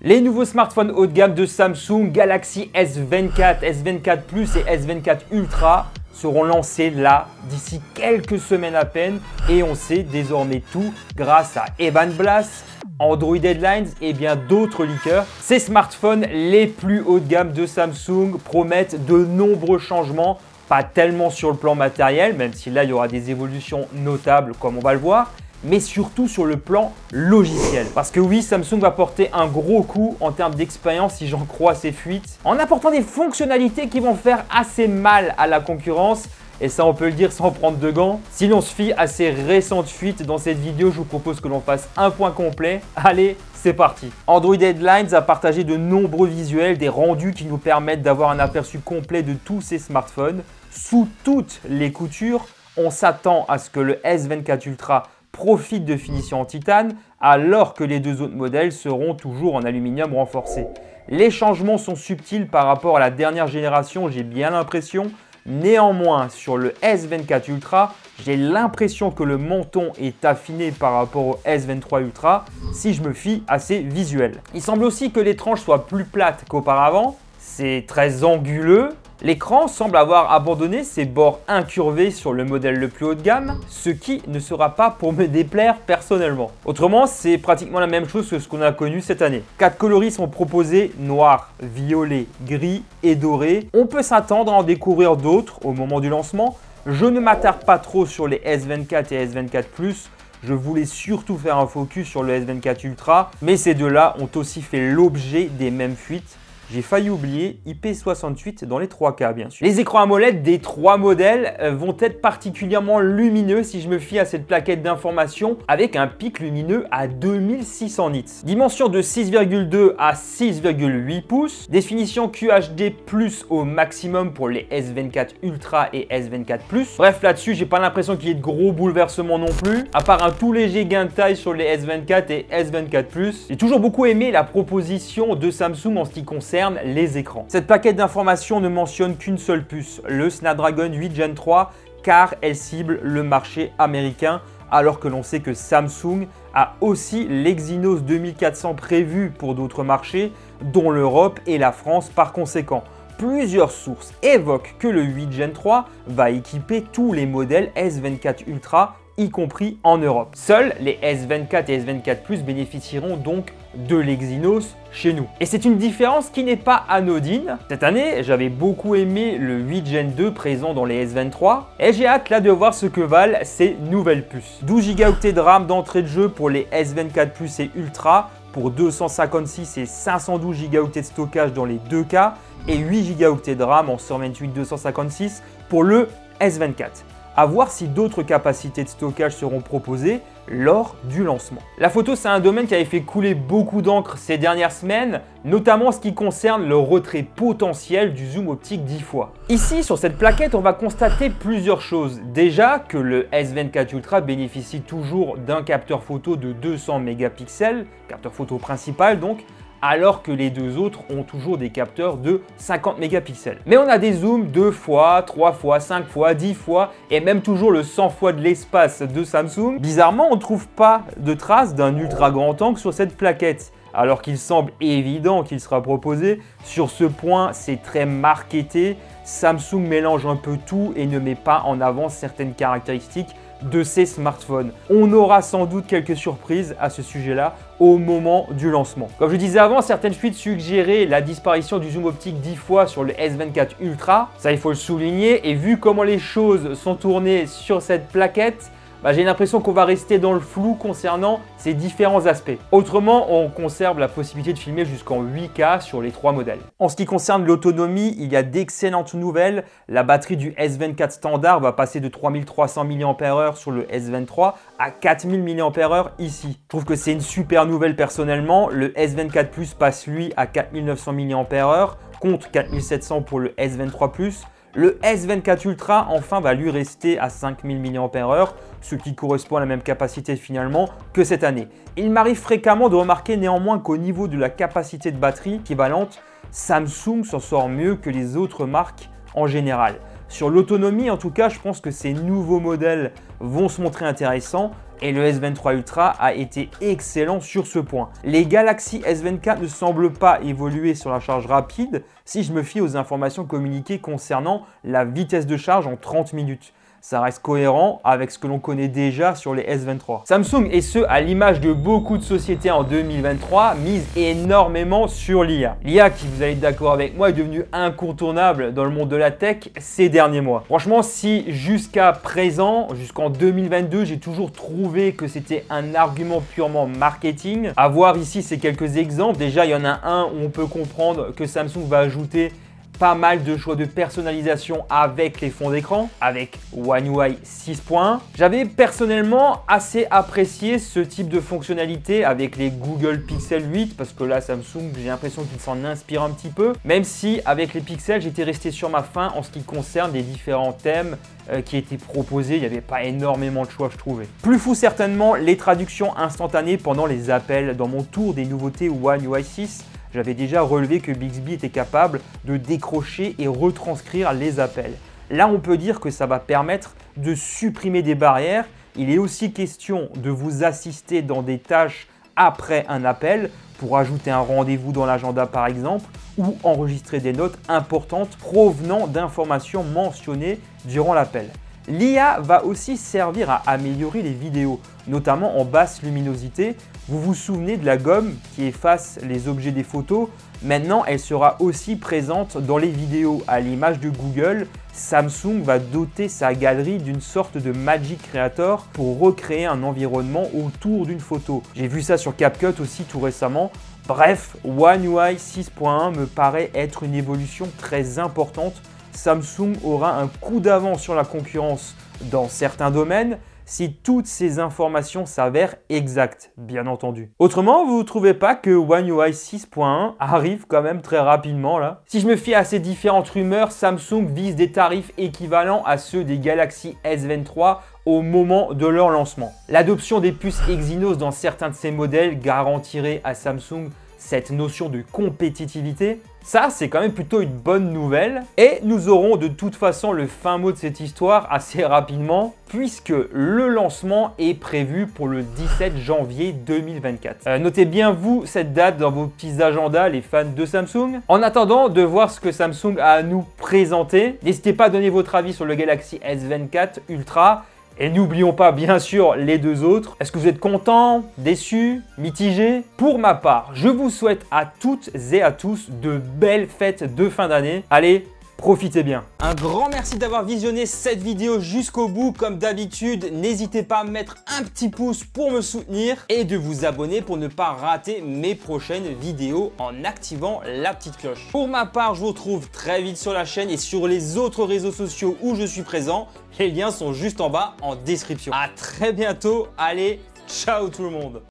Les nouveaux smartphones haut de gamme de Samsung, Galaxy S24, S24 Plus et S24 Ultra seront lancés là d'ici quelques semaines à peine et on sait désormais tout grâce à Evan Blass, Android Headlines et bien d'autres leakers. Ces smartphones les plus haut de gamme de Samsung promettent de nombreux changements, pas tellement sur le plan matériel, même si là il y aura des évolutions notables comme on va le voir, mais surtout sur le plan logiciel. Parce que oui, Samsung va porter un gros coup en termes d'expérience si j'en crois ses fuites, en apportant des fonctionnalités qui vont faire assez mal à la concurrence. Et ça, on peut le dire sans prendre de gants. Si l'on se fie à ces récentes fuites dans cette vidéo, je vous propose que l'on fasse un point complet. Allez, c'est parti. Android Headlines a partagé de nombreux visuels, des rendus qui nous permettent d'avoir un aperçu complet de tous ces smartphones. Sous toutes les coutures, on s'attend à ce que le S24 Ultra profite de finition en titane, alors que les deux autres modèles seront toujours en aluminium renforcé. Les changements sont subtils par rapport à la dernière génération, j'ai bien l'impression. Néanmoins, sur le S24 Ultra, j'ai l'impression que le menton est affiné par rapport au S23 Ultra si je me fie à ces visuels. Il semble aussi que les tranches soient plus plates qu'auparavant. C'est très anguleux. L'écran semble avoir abandonné ses bords incurvés sur le modèle le plus haut de gamme, ce qui ne sera pas pour me déplaire personnellement. Autrement, c'est pratiquement la même chose que ce qu'on a connu cette année. 4 coloris sont proposés, noir, violet, gris et doré. On peut s'attendre à en découvrir d'autres au moment du lancement. Je ne m'attarde pas trop sur les S24 et S24 Plus. Je voulais surtout faire un focus sur le S24 Ultra, mais ces deux-là ont aussi fait l'objet des mêmes fuites. J'ai failli oublier IP68 dans les 3 cas, bien sûr. Les écrans AMOLED des 3 modèles vont être particulièrement lumineux si je me fie à cette plaquette d'information avec un pic lumineux à 2600 nits. Dimension de 6,2 à 6,8 pouces. Définition QHD+ au maximum pour les S24 Ultra et S24 Plus. Bref, là-dessus, j'ai pas l'impression qu'il y ait de gros bouleversements non plus. À part un tout léger gain de taille sur les S24 et S24 Plus. J'ai toujours beaucoup aimé la proposition de Samsung en ce qui concerne les écrans. Cette plaquette d'information ne mentionne qu'une seule puce, le Snapdragon 8 Gen 3, car elle cible le marché américain, alors que l'on sait que Samsung a aussi l'Exynos 2400 prévu pour d'autres marchés, dont l'Europe et la France par conséquent. Plusieurs sources évoquent que le 8 Gen 3 va équiper tous les modèles S24 Ultra, y compris en Europe. Seuls les S24 et S24 Plus bénéficieront donc de l'Exynos chez nous. Et c'est une différence qui n'est pas anodine. Cette année, j'avais beaucoup aimé le 8 Gen 2 présent dans les S23 et j'ai hâte là de voir ce que valent ces nouvelles puces. 12 Go de RAM d'entrée de jeu pour les S24 Plus et Ultra pour 256 et 512 Go de stockage dans les deux cas et 8 Go de RAM en 128/256 pour le S24. À voir si d'autres capacités de stockage seront proposées lors du lancement. La photo, c'est un domaine qui avait fait couler beaucoup d'encre ces dernières semaines, notamment en ce qui concerne le retrait potentiel du zoom optique 10 fois. Ici, sur cette plaquette, on va constater plusieurs choses. Déjà que le S24 Ultra bénéficie toujours d'un capteur photo de 200 mégapixels, capteur photo principal donc, alors que les deux autres ont toujours des capteurs de 50 mégapixels. Mais on a des zooms 2 fois, 3 fois, 5 fois, 10 fois et même toujours le 100 fois de l'espace de Samsung. Bizarrement, on ne trouve pas de traces d'un ultra grand angle sur cette plaquette, alors qu'il semble évident qu'il sera proposé. Sur ce point, c'est très marketé. Samsung mélange un peu tout et ne met pas en avant certaines caractéristiques de ces smartphones. On aura sans doute quelques surprises à ce sujet-là au moment du lancement. Comme je disais avant, certaines fuites suggéraient la disparition du zoom optique 10 fois sur le S24 Ultra. Ça, il faut le souligner. Et vu comment les choses sont tournées sur cette plaquette, j'ai l'impression qu'on va rester dans le flou concernant ces différents aspects. Autrement, on conserve la possibilité de filmer jusqu'en 8K sur les 3 modèles. En ce qui concerne l'autonomie, il y a d'excellentes nouvelles. La batterie du S24 standard va passer de 3300 mAh sur le S23 à 4000 mAh ici. Je trouve que c'est une super nouvelle personnellement. Le S24 Plus passe lui à 4900 mAh contre 4700 pour le S23 Plus. Le S24 Ultra, enfin, va lui rester à 5000 mAh, ce qui correspond à la même capacité finalement que cette année. Il m'arrive fréquemment de remarquer néanmoins qu'au niveau de la capacité de batterie équivalente, Samsung s'en sort mieux que les autres marques en général. Sur l'autonomie, en tout cas, je pense que ces nouveaux modèles vont se montrer intéressants Et le S23 Ultra a été excellent sur ce point. Les Galaxy S24 ne semblent pas évoluer sur la charge rapide si je me fie aux informations communiquées concernant la vitesse de charge en 30 minutes. Ça reste cohérent avec ce que l'on connaît déjà sur les S23. Samsung, et ce à l'image de beaucoup de sociétés en 2023, mise énormément sur l'IA. L'IA qui, vous allez être d'accord avec moi, est devenue incontournable dans le monde de la tech ces derniers mois. Franchement, si jusqu'à présent, jusqu'en 2022, j'ai toujours trouvé que c'était un argument purement marketing, à voir ici ces quelques exemples. Déjà, il y en a un où on peut comprendre que Samsung va ajouter pas mal de choix de personnalisation avec les fonds d'écran, avec One UI 6.1. J'avais personnellement assez apprécié ce type de fonctionnalité avec les Google Pixel 8 parce que là, Samsung, j'ai l'impression qu'il s'en inspire un petit peu. Même si avec les Pixels, j'étais resté sur ma faim en ce qui concerne les différents thèmes qui étaient proposés. Il n'y avait pas énormément de choix, je trouvais. Plus fou certainement, les traductions instantanées pendant les appels. Dans mon tour des nouveautés One UI 6, j'avais déjà relevé que Bixby était capable de décrocher et retranscrire les appels. Là, on peut dire que ça va permettre de supprimer des barrières. Il est aussi question de vous assister dans des tâches après un appel pour ajouter un rendez-vous dans l'agenda par exemple ou enregistrer des notes importantes provenant d'informations mentionnées durant l'appel. L'IA va aussi servir à améliorer les vidéos, notamment en basse luminosité. Vous vous souvenez de la gomme qui efface les objets des photos? Maintenant, elle sera aussi présente dans les vidéos. À l'image de Google, Samsung va doter sa galerie d'une sorte de Magic Creator pour recréer un environnement autour d'une photo. J'ai vu ça sur CapCut aussi tout récemment. Bref, One UI 6.1 me paraît être une évolution très importante. Samsung aura un coup d'avance sur la concurrence dans certains domaines si toutes ces informations s'avèrent exactes, bien entendu. Autrement, vous ne trouvez pas que One UI 6.1 arrive quand même très rapidement là? Si je me fie à ces différentes rumeurs, Samsung vise des tarifs équivalents à ceux des Galaxy S23 au moment de leur lancement. L'adoption des puces Exynos dans certains de ces modèles garantirait à Samsung cette notion de compétitivité. Ça, c'est quand même plutôt une bonne nouvelle. Et nous aurons de toute façon le fin mot de cette histoire assez rapidement puisque le lancement est prévu pour le 17 janvier 2024. Notez bien vous cette date dans vos petits agendas, les fans de Samsung. En attendant de voir ce que Samsung a à nous présenter, n'hésitez pas à donner votre avis sur le Galaxy S24 Ultra. Et n'oublions pas bien sûr les deux autres. Est-ce que vous êtes content, déçu, mitigé? Pour ma part, je vous souhaite à toutes et à tous de belles fêtes de fin d'année. Allez, profitez bien. Un grand merci d'avoir visionné cette vidéo jusqu'au bout. Comme d'habitude, n'hésitez pas à mettre un petit pouce pour me soutenir et de vous abonner pour ne pas rater mes prochaines vidéos en activant la petite cloche. Pour ma part, je vous retrouve très vite sur la chaîne et sur les autres réseaux sociaux où je suis présent. Les liens sont juste en bas en description. À très bientôt. Allez, ciao tout le monde.